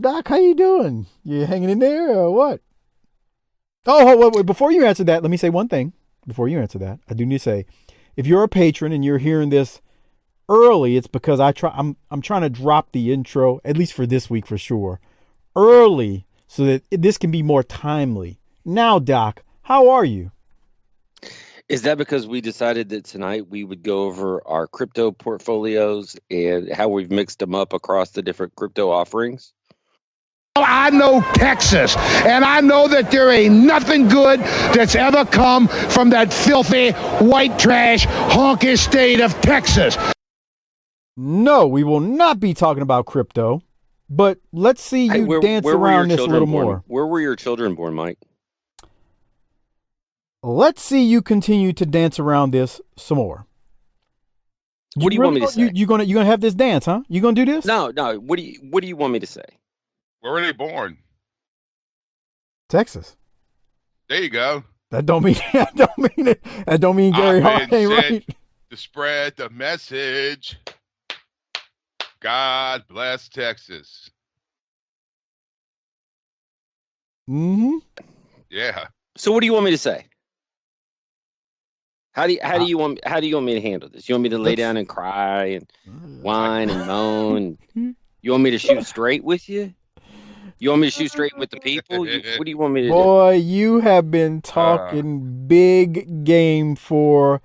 Doc, how you doing? You hanging in there or what? Oh, wait, before you answer that, let me say one thing. Before you answer that, I do need to say, if you're a patron and you're hearing this early, it's because I'm trying to drop the intro, at least for this week for sure, early so that this can be more timely. Now, Doc, how are you? Is that because we decided that tonight we would go over our crypto portfolios and how we've mixed them up across the different crypto offerings? I know Texas, and I know that there ain't nothing good that's ever come from that filthy, white trash, honky state of Texas. No, we will not be talking about crypto, but let's see you dance around this a little more. Where were your children born, Mike? Let's see you continue to dance around this some more. What do you want me to say? You gonna have this dance, huh? You gonna do this? No. What do you want me to say? Where were they born? Texas. There you go. That don't mean Gary Hart ain't right. To spread the message. God bless Texas. Mm-hmm. Yeah. So what do you want me to say? How do you want me to handle this? You want me to lay down and cry and whine and moan? You want me to shoot straight with you? You want me to shoot straight with the people? What do you want me to do? Boy, you have been talking big game for,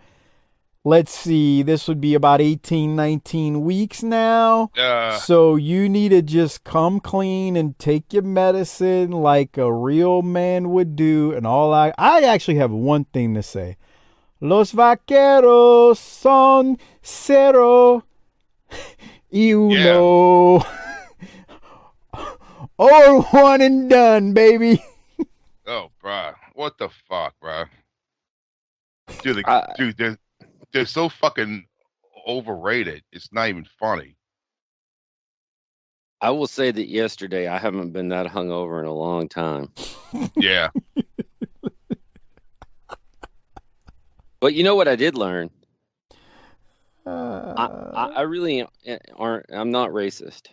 let's see, this would be about 18, 19 weeks now. So you need to just come clean and take your medicine like a real man would do. And I actually have one thing to say. Los vaqueros son 0 y 1. Or 1 and done, baby. Oh, bro. What the fuck, bro? Dude, they're so fucking overrated. It's not even funny. I will say that yesterday I haven't been that hungover in a long time. Yeah. But you know what I did learn? I really I'm not racist.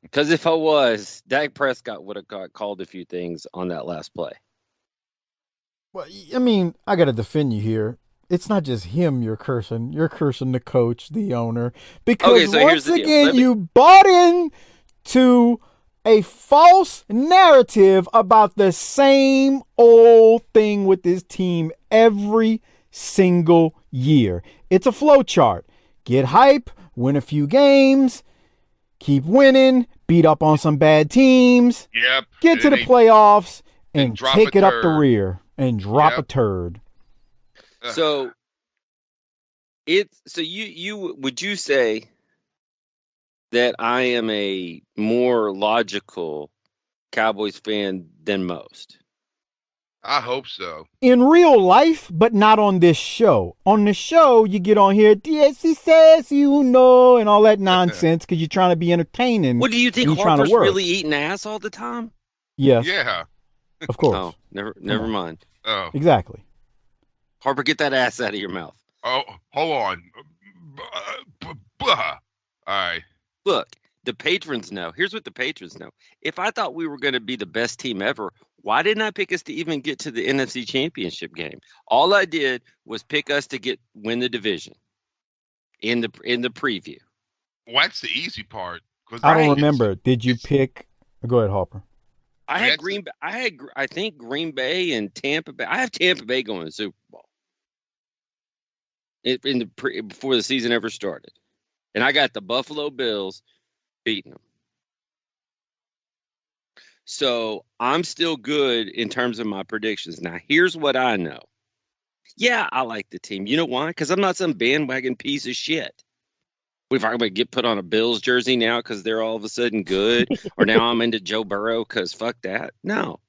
Because if I was, Dak Prescott would have got called a few things on that last play. Well, I mean, I got to defend you here. It's not just him you're cursing. You're cursing the coach, the owner. Because once again, you bought into a false narrative about the same old thing with this team every single year. It's a flow chart. Get hype, win a few games, keep winning, beat up on some bad teams, get to the playoffs, and take it up the rear and drop a turd. So you would you say that I am a more logical Cowboys fan than most? I hope so. In real life, but not on this show. On the show, you get on here, DSC says, and all that nonsense because you're trying to be entertaining. What do you think? Harper's really eating ass all the time? Yes. Yeah. Of course. Oh, never mind. Oh. Exactly. Harper, get that ass out of your mouth. Oh, hold on. All right. Look, the patrons know. Here's what the patrons know. If I thought we were going to be the best team ever, why didn't I pick us to even get to the NFC Championship game? All I did was pick us to win the division in the preview. Well, that's the easy part. I don't remember. Did you pick? Go ahead, Harper. I had Green Bay. I think Green Bay and Tampa Bay. I have Tampa Bay going to the Super Bowl before the season ever started, and I got the Buffalo Bills beating them. So I'm still good in terms of my predictions. Now, here's what I know. Yeah, I like the team. You know why? Because I'm not some bandwagon piece of shit. If I'm going to get put on a Bills jersey now because they're all of a sudden good, or now I'm into Joe Burrow because fuck that. No.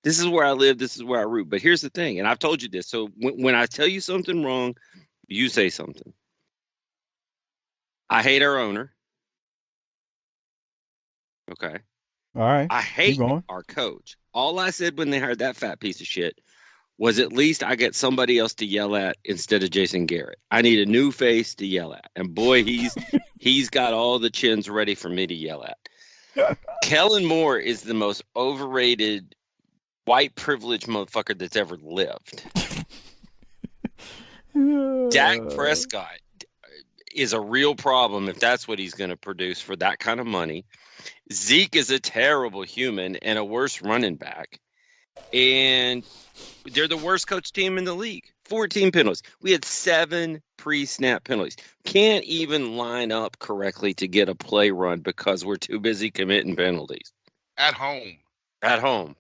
This is where I live. This is where I root. But here's the thing, and I've told you this. So when I tell you something wrong, you say something. I hate our owner. Okay. All right. I hate our coach. All I said when they hired that fat piece of shit was at least I get somebody else to yell at instead of Jason Garrett. I need a new face to yell at. And boy, he's got all the chins ready for me to yell at. Kellen Moore is the most overrated white privileged motherfucker that's ever lived. Dak Prescott is a real problem if that's what he's going to produce for that kind of money. Zeke is a terrible human and a worse running back. And they're the worst coach team in the league. 14 penalties. We had 7 pre-snap penalties. Can't even line up correctly to get a play run because we're too busy committing penalties. At home. At home.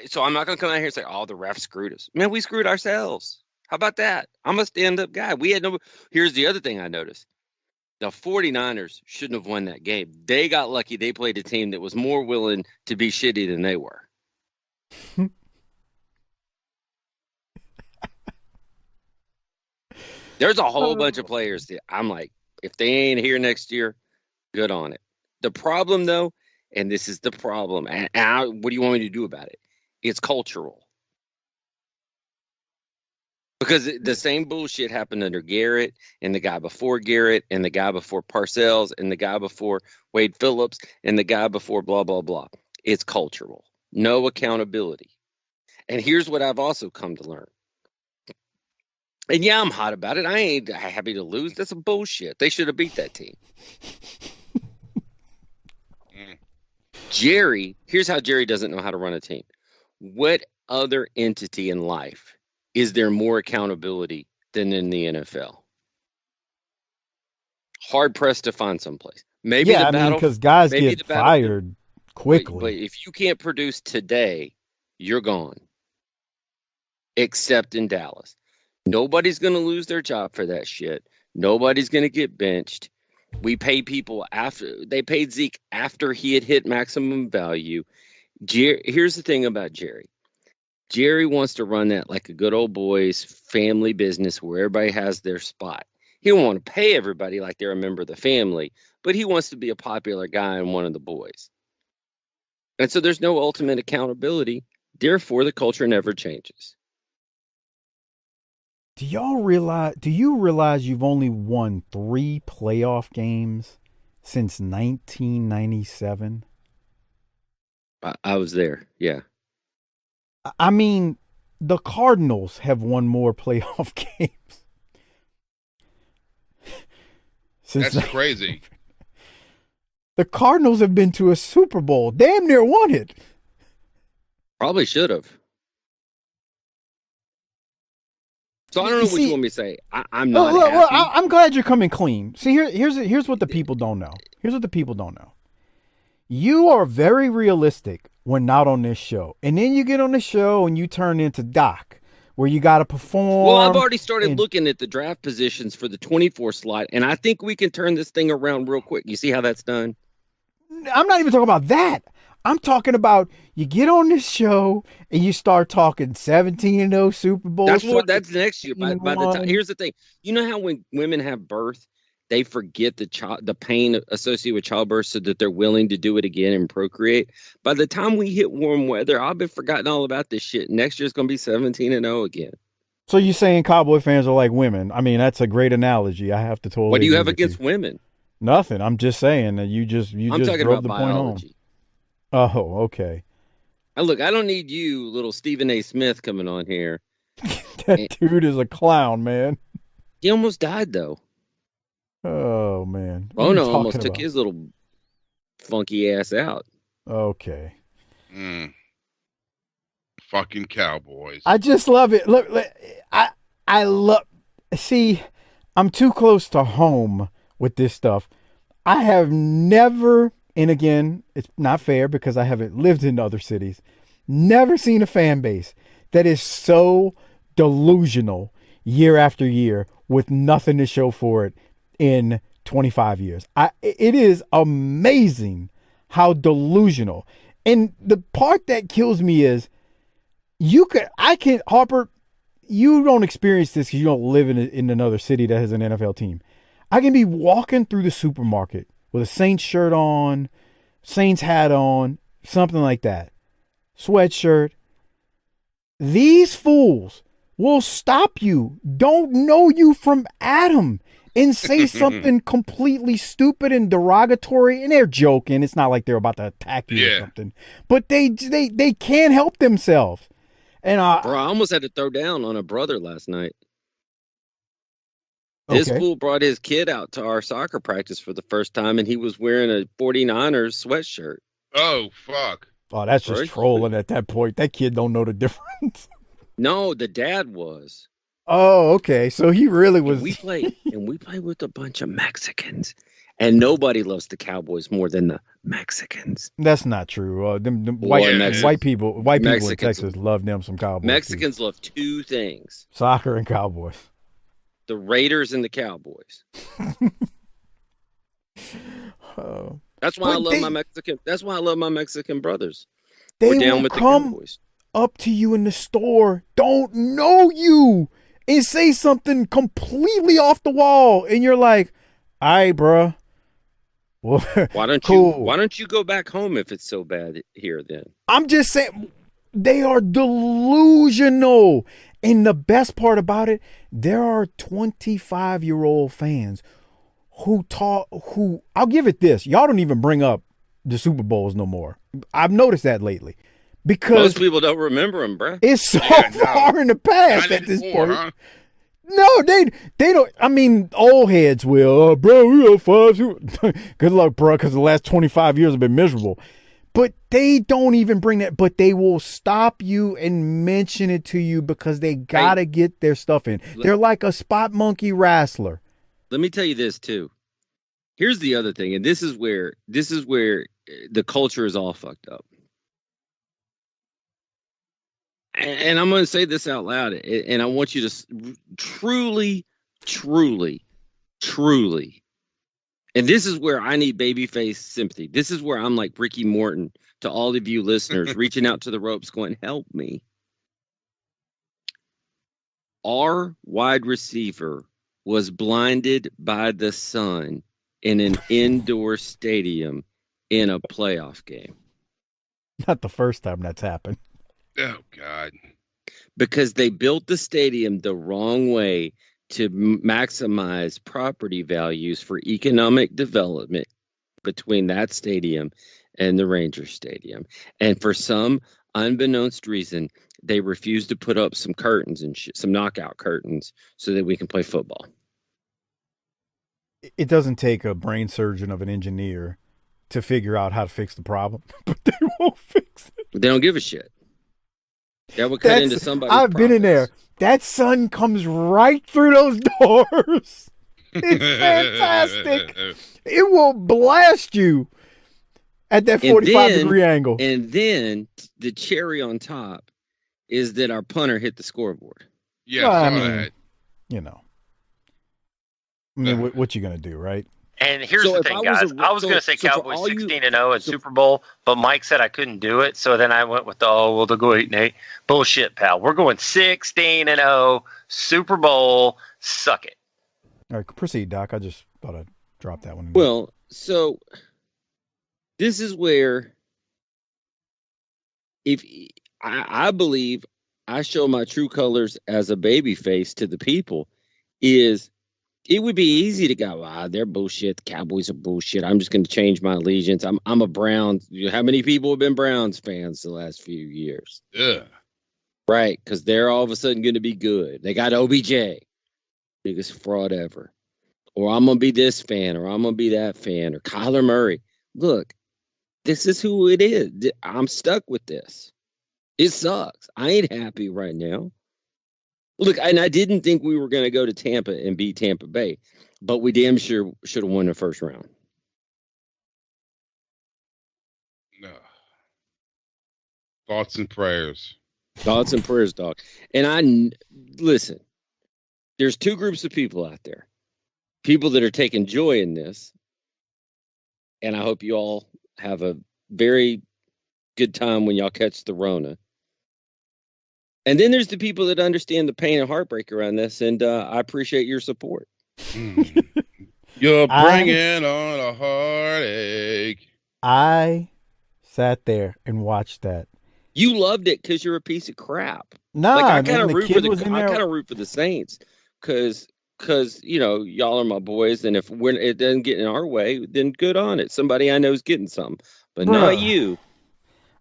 So I'm not going to come out here and say, oh, the ref screwed us. Man, we screwed ourselves. How about that? I'm a stand-up guy. Here's the other thing I noticed. The 49ers shouldn't have won that game. They got lucky. They played a team that was more willing to be shitty than they were. There's a whole bunch of players that I'm like, if they ain't here next year, good on it. The problem, though, and this is the problem, and what do you want me to do about it? It's cultural. Because the same bullshit happened under Garrett and the guy before Garrett and the guy before Parcells and the guy before Wade Phillips and the guy before blah, blah, blah. It's cultural. No accountability. And here's what I've also come to learn. And yeah, I'm hot about it. I ain't happy to lose. That's some bullshit. They should have beat that team. Jerry, here's how Jerry doesn't know how to run a team. What other entity in life is there more accountability than in the NFL? Hard pressed to find someplace. Maybe yeah, because guys get fired quickly. But if you can't produce today, you're gone. Except in Dallas. Nobody's going to lose their job for that shit. Nobody's going to get benched. We pay people after they paid Zeke after he had hit maximum value. Here's the thing about Jerry. Jerry wants to run that like a good old boys family business where everybody has their spot. He don't want to pay everybody like they're a member of the family, but he wants to be a popular guy and one of the boys. And so there's no ultimate accountability. Therefore, the culture never changes. Do you realize you've only won 3 playoff games since 1997? I was there. Yeah. I mean, the Cardinals have won more playoff games. That's crazy. The Cardinals have been to a Super Bowl. Damn near won it. Probably should have. So I don't know what you want me to say. I'm not happy. Well, I'm glad you're coming clean. See, here's what the people don't know. Here's what the people don't know. You are very realistic when not on this show. And then you get on the show and you turn into Doc, where you got to perform. Well, I've already started looking at the draft positions for the 24 slot, and I think we can turn this thing around real quick. You see how that's done? I'm not even talking about that. I'm talking about you get on this show and you start talking 17-0 Super Bowl. That's next year. By the time, here's the thing. You know how when women have birth, they forget the pain associated with childbirth so that they're willing to do it again and procreate. By the time we hit warm weather, I'll be forgotten all about this shit. Next year's going to be 17-0 again. So you're saying Cowboy fans are like women? I mean, that's a great analogy. I have to totally. What do you have against women? Nothing. I'm just saying that you just talking drove about the biology. Point home. Oh, okay. Look, I don't need you, little Stephen A. Smith, coming on here. That dude is a clown, man. He almost died, though. Oh, man. Oh, no, almost took his little funky ass out. Okay. Fucking Cowboys. I just love it. Look, I love. See, I'm too close to home with this stuff. I have never, and again, it's not fair because I haven't lived in other cities, never seen a fan base that is so delusional year after year with nothing to show for it in 25 years. It is amazing how delusional. And the part that kills me is Harper, you don't experience this because you don't live in another city that has an NFL team. I can be walking through the supermarket with a Saints shirt on, Saints hat on, something like that, sweatshirt. These fools will stop you, don't know you from Adam, and say something completely stupid and derogatory, and they're joking. It's not like they're about to attack you or something, but they can't help themselves. And bro, I almost had to throw down on a brother last night. This fool brought his kid out to our soccer practice for the first time, and he was wearing a 49ers sweatshirt. Oh, fuck. Oh, that's just trolling at that point. That kid don't know the difference. No, the dad was. Oh, okay. So he really was. And we play with a bunch of Mexicans, and nobody loves the Cowboys more than the Mexicans. That's not true. Them white people in Texas love them some Cowboys. Mexicans love two things: soccer and Cowboys. The Raiders and the Cowboys. That's why I love my Mexican. That's why I love my Mexican brothers. They will come up to you in the store, don't know you, and say something completely off the wall, and you're like, "All right, bro. Well, why don't you go back home if it's so bad here? Then I'm just saying, they are delusional." And the best part about it, there are 25-year-old fans who I'll give it this. Y'all don't even bring up the Super Bowls no more. I've noticed that lately. Because most people don't remember them, bro. It's so far in the past at this point. Huh? No, they don't. I mean, old heads will. Oh, bro, we got 5. Good luck, bro, because the last 25 years have been miserable. But they don't even bring that. But they will stop you and mention it to you because they got to get their stuff in. They're like a spot monkey wrestler. Let me tell you this, too. Here's the other thing, and this is where the culture is all fucked up. And I'm going to say this out loud, and I want you to truly, and this is where I need babyface sympathy. This is where I'm like Ricky Morton to all of you listeners, reaching out to the ropes going, help me. Our wide receiver was blinded by the sun in an indoor stadium in a playoff game. Not the first time that's happened. Oh, God. Because they built the stadium the wrong way to maximize property values for economic development between that stadium and the Rangers Stadium. And for some unbeknownst reason, they refused to put up some curtains and some knockout curtains so that we can play football. It doesn't take a brain surgeon of an engineer to figure out how to fix the problem, but they won't fix it. They don't give a shit. That would cut into somebody's I've been in there. That sun comes right through those doors. It's fantastic. It will blast you at that 45-degree angle. And then the cherry on top is that our punter hit the scoreboard. Yeah, I mean, that. You know. I mean, what you going to do, right? And here's the thing, guys. I was going to say Cowboys 16-0 in Super Bowl, but Mike said I couldn't do it, so then I went with they'll go 8-8. Bullshit, pal. We're going 16-0 Super Bowl. Suck it. All right, proceed, Doc. I just thought I'd drop that one. Well, so this is where if I believe I show my true colors as a baby face to the people is it would be easy to go, they're bullshit. The Cowboys are bullshit. I'm just going to change my allegiance. I'm a Browns. How many people have been Browns fans the last few years? Yeah. Right, because they're all of a sudden going to be good. They got OBJ, biggest fraud ever. Or I'm going to be this fan, or I'm going to be that fan, or Kyler Murray. Look, this is who it is. I'm stuck with this. It sucks. I ain't happy right now. Look, and I didn't think we were going to go to Tampa and beat Tampa Bay, but we damn sure should have won the first round. No. Thoughts and prayers. Thoughts and prayers, dog. And listen, there's two groups of people out there. People that are taking joy in this, and I hope you all have a very good time when y'all catch the Rona. And then there's the people that understand the pain and heartbreak around this, and I appreciate your support. You're bringing on a heartache. I sat there and watched that. You loved it because you're a piece of crap. Nah, I kind of root for the Saints because because y'all are my boys, and if it doesn't get in our way, then good on it. Somebody I know is getting something, but not you.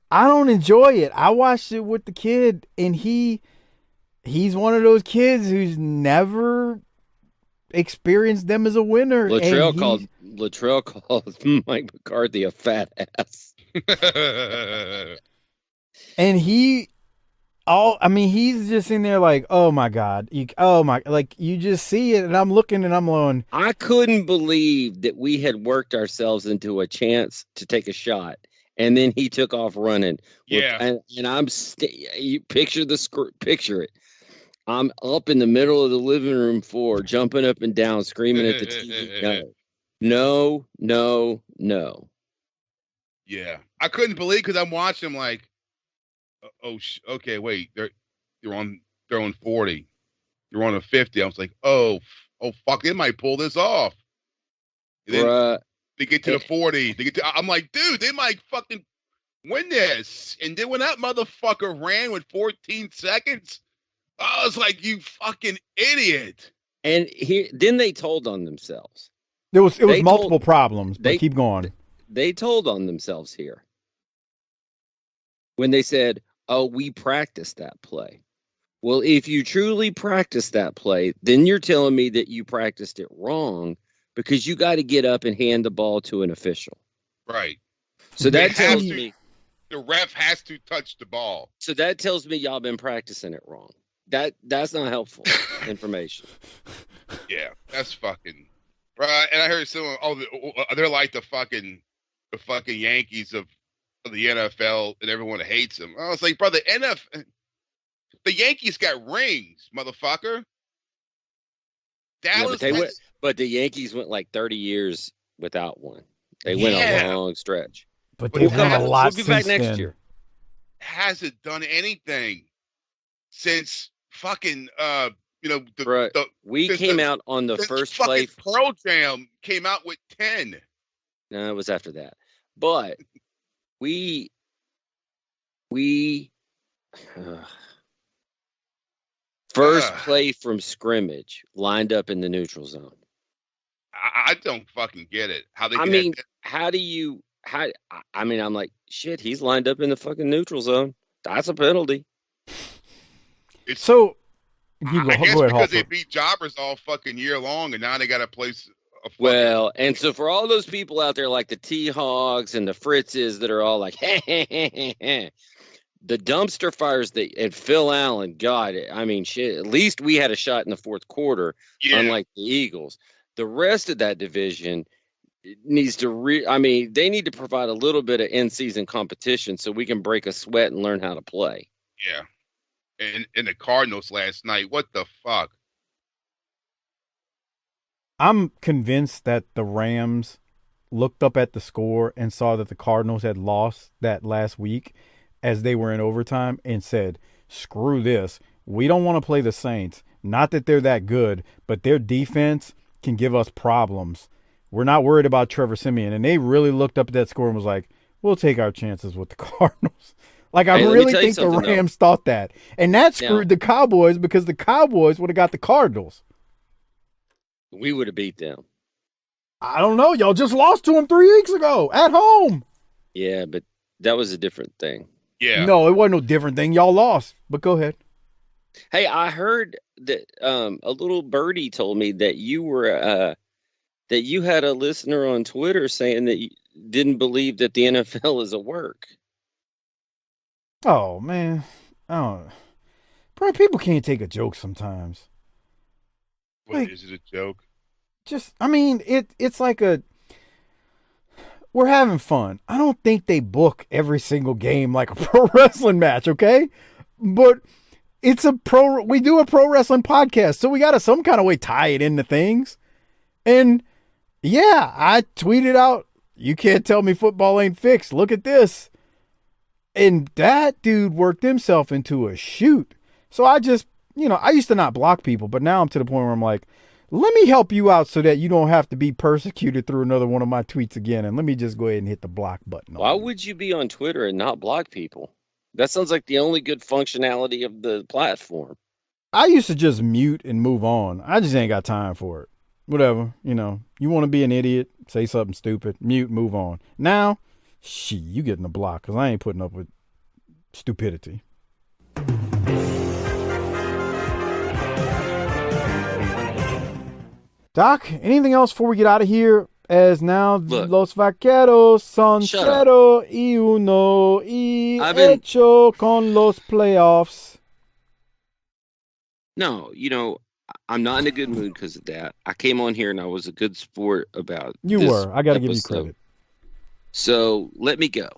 I don't enjoy it. I watched it with the kid, and he's one of those kids who's never experienced them as a winner. Latrell called Mike McCarthy a fat ass. And he's just in there like, oh my God, you just see it, and I'm looking and I'm going, I couldn't believe that we had worked ourselves into a chance to take a shot, and then he took off running. Yeah, and I'm you picture it. I'm up in the middle of the living room floor, jumping up and down, screaming at the TV. No. Yeah, I couldn't believe because I'm watching them like, okay, wait, they're on 40, you're on a 50. I was like, oh fuck, they might pull this off. And then they get to the 40. I'm like, dude, they might fucking win this. And then when that motherfucker ran with 14 seconds. I was like, you fucking idiot. And then they told on themselves. It was multiple problems, but keep going. They told on themselves here. When they said, oh, we practiced that play. Well, if you truly practiced that play, then you're telling me that you practiced it wrong because you got to get up and hand the ball to an official. Right. So that tells me. The ref has to touch the ball. So that tells me y'all been practicing it wrong. That's not helpful information. Yeah, that's fucking right. And I heard someone, they're like the fucking Yankees of the NFL, and everyone hates them. I was like, brother, the Yankees got rings, motherfucker. Dallas, but the Yankees went like 30 years without one. They went a long stretch. But they've won a lot since then. We'll be back next year. Hasn't done anything since fucking we came out on the first play. Pearl Jam came out with 10. No, it was after that. But we first play from scrimmage lined up in the neutral zone. I don't fucking get it. I'm like, shit, he's lined up in the fucking neutral zone. That's a penalty. I guess because they beat jobbers all fucking year long, and now they got to place a well, and so for all those people out there like the T-Hogs and the Fritzes that are all like, the dumpster fires and Phil Allen, God, I mean, shit, at least we had a shot in the fourth quarter, unlike the Eagles. The rest of that division needs to they need to provide a little bit of in-season competition so we can break a sweat and learn how to play. Yeah. And the Cardinals last night, what the fuck? I'm convinced that the Rams looked up at the score and saw that the Cardinals had lost that last week as they were in overtime and said, screw this. We don't want to play the Saints. Not that they're that good, but their defense can give us problems. We're not worried about Trevor Siemian. And they really looked up at that score and was like, we'll take our chances with the Cardinals. Like, I really think the Rams thought that. And that screwed the Cowboys because the Cowboys would have got the Cardinals. We would have beat them. I don't know. Y'all just lost to them 3 weeks ago at home. Yeah, but that was a different thing. Yeah. No, it wasn't no different thing. Y'all lost. But go ahead. Hey, I heard that a little birdie told me that you were that you had a listener on Twitter saying that you didn't believe that the NFL is a work. Oh, man. Oh, bro, people can't take a joke sometimes. What, is it a joke? It's like we're having fun. I don't think they book every single game like a pro wrestling match, okay? But we do a pro wrestling podcast, so we got to some kind of way tie it into things. And yeah, I tweeted out, you can't tell me football ain't fixed. Look at this. And that dude worked himself into a shoot. So I just, I used to not block people, but now I'm to the point where I'm like, let me help you out so that you don't have to be persecuted through another one of my tweets again. And let me just go ahead and hit the block button. Why would you be on Twitter and not block people? That sounds like the only good functionality of the platform. I used to just mute and move on. I just ain't got time for it. Whatever, you want to be an idiot, say something stupid, mute, move on. Now, you getting a block because I ain't putting up with stupidity. Doc, anything else before we get out of here? As now, los vaqueros son 0-1 y hecho con los playoffs. No, I'm not in a good mood because of that. I came on here and I was a good sport about You were. I got to give you credit. So let me go.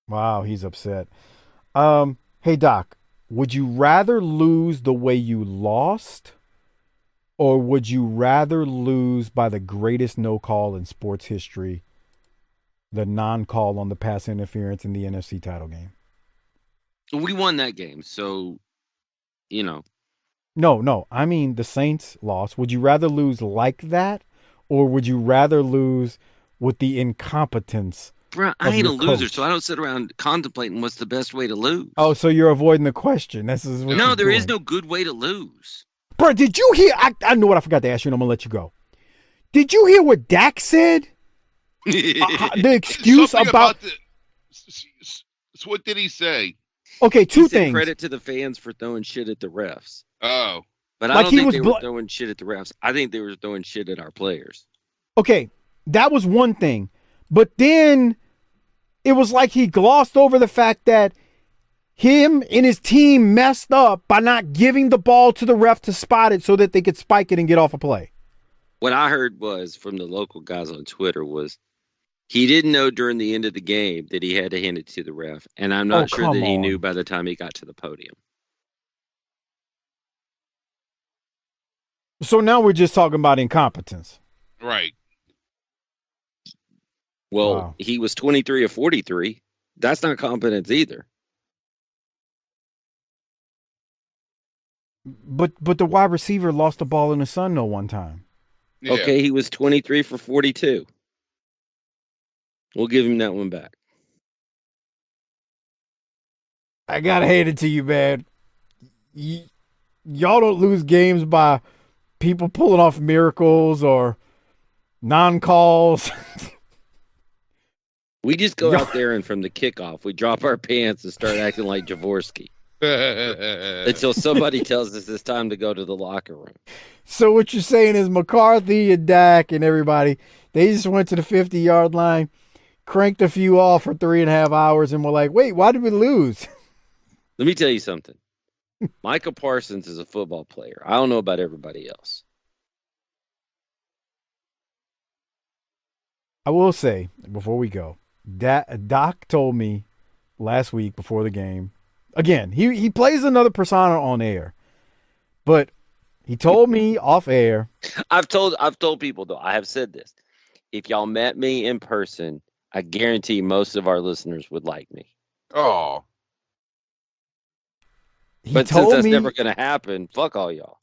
Wow, he's upset. Hey, Doc, would you rather lose the way you lost, or would you rather lose by the greatest no call in sports history, the non-call on the pass interference in the NFC title game? We won that game, so, No, I mean the Saints lost. Would you rather lose like that, or would you rather lose with the incompetence? Bro, I ain't a loser, so I don't sit around contemplating what's the best way to lose. Oh, so you're avoiding the question. There is no good way to lose. Bro, did you hear? I know what I forgot to ask you, and I'm going to let you go. Did you hear what Dak said? The excuse about what did he say? Okay, two things. Credit to the fans for throwing shit at the refs. Oh. But I don't think they were throwing shit at the refs. I think they were throwing shit at our players. Okay, that was one thing. But then it was like he glossed over the fact that him and his team messed up by not giving the ball to the ref to spot it so that they could spike it and get off a play. What I heard was from the local guys on Twitter was he didn't know during the end of the game that he had to hand it to the ref. And I'm not sure that he knew by the time he got to the podium. So now we're just talking about incompetence. Right. Well, He was 23 of 43. That's not competence either. But the wide receiver lost the ball in the sun one time. Yeah. Okay, he was 23 for 42. We'll give him that one back. I gotta hand it to you, man. Y'all don't lose games by people pulling off miracles or non-calls. We just go out there and from the kickoff, we drop our pants and start acting like Jaworski. Until somebody tells us it's time to go to the locker room. So what you're saying is McCarthy and Dak and everybody, they just went to the 50-yard line, cranked a few off for 3.5 hours, and were like, wait, why did we lose? Let me tell you something. Micah Parsons is a football player. I don't know about everybody else. I will say, before we go, Doc told me last week before the game, again, he plays another persona on air, but he told me off air. I've told people, though, I have said this. If y'all met me in person, I guarantee most of our listeners would like me. Oh. But since that's never going to happen, fuck all y'all.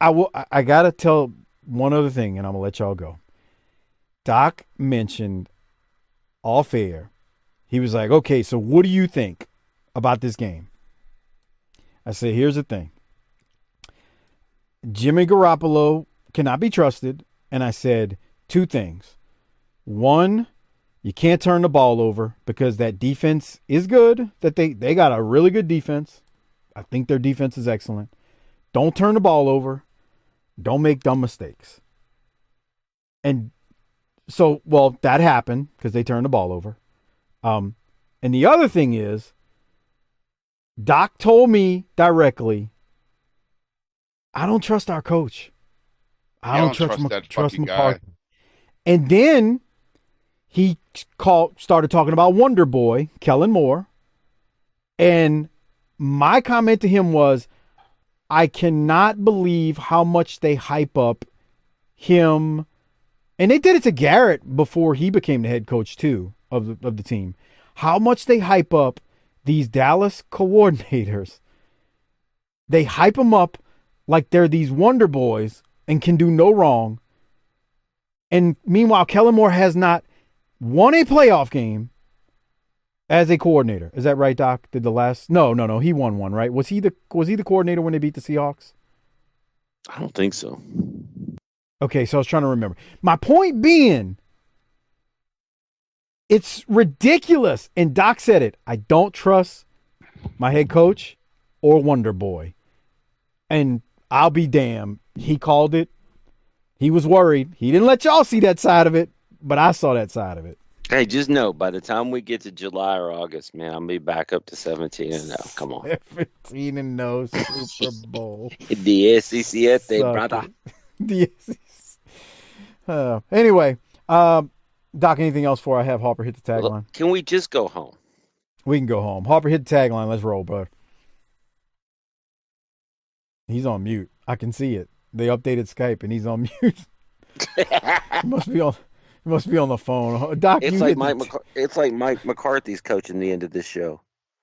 I got to tell one other thing, and I'm going to let y'all go. Doc mentioned off air, he was like, okay, so what do you think about this game? I said, here's the thing. Jimmy Garoppolo cannot be trusted. And I said 2 things. One, you can't turn the ball over because that defense is good. That they got a really good defense. I think their defense is excellent. Don't turn the ball over. Don't make dumb mistakes. And so, well, that happened because they turned the ball over. And the other thing is, Doc told me directly, I don't trust our coach. I don't trust McCarthy. And then he started talking about Wonder Boy, Kellen Moore. And my comment to him was, I cannot believe how much they hype up him. And they did it to Garrett before he became the head coach, too, of the team. How much they hype up these Dallas coordinators. They hype them up like they're these wonder boys and can do no wrong. And meanwhile, Kellen Moore has not won a playoff game, As a coordinator. Is that right, Doc? Did the last No, he won one, right? Was he the coordinator when they beat the Seahawks? I don't think so. Okay, so I was trying to remember. My point being, it's ridiculous. And Doc said it. I don't trust my head coach or Wonder Boy. And I'll be damned. He called it. He was worried. He didn't let y'all see that side of it, but I saw that side of it. Hey, just know, by the time we get to July or August, man, I'll be back up to 17-0. Come on. 17-0 Super Bowl. The SEC, brother. The SEC. Anyway, Doc, anything else before I have Harper hit the tagline? Well, can we just go home? We can go home. Harper hit the tagline. Let's roll, bro. He's on mute. I can see it. They updated Skype, and he's on mute. He must be on the phone. Doc, it's like Mike McCarthy's coaching the end of this show.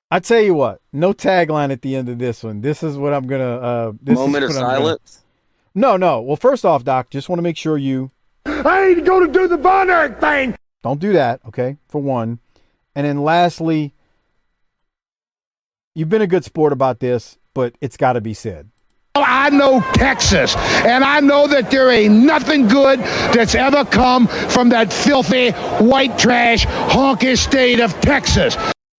I tell you what, no tagline at the end of this one. This is what I'm gonna. Moment of silence. No. Well, first off, Doc, just want to make sure you. I ain't going to do the Von Erich thing. Don't do that, okay? For one, and then lastly, you've been a good sport about this, but it's got to be said. I know Texas, and I know that there ain't nothing good that's ever come from that filthy, white trash, honky state of Texas.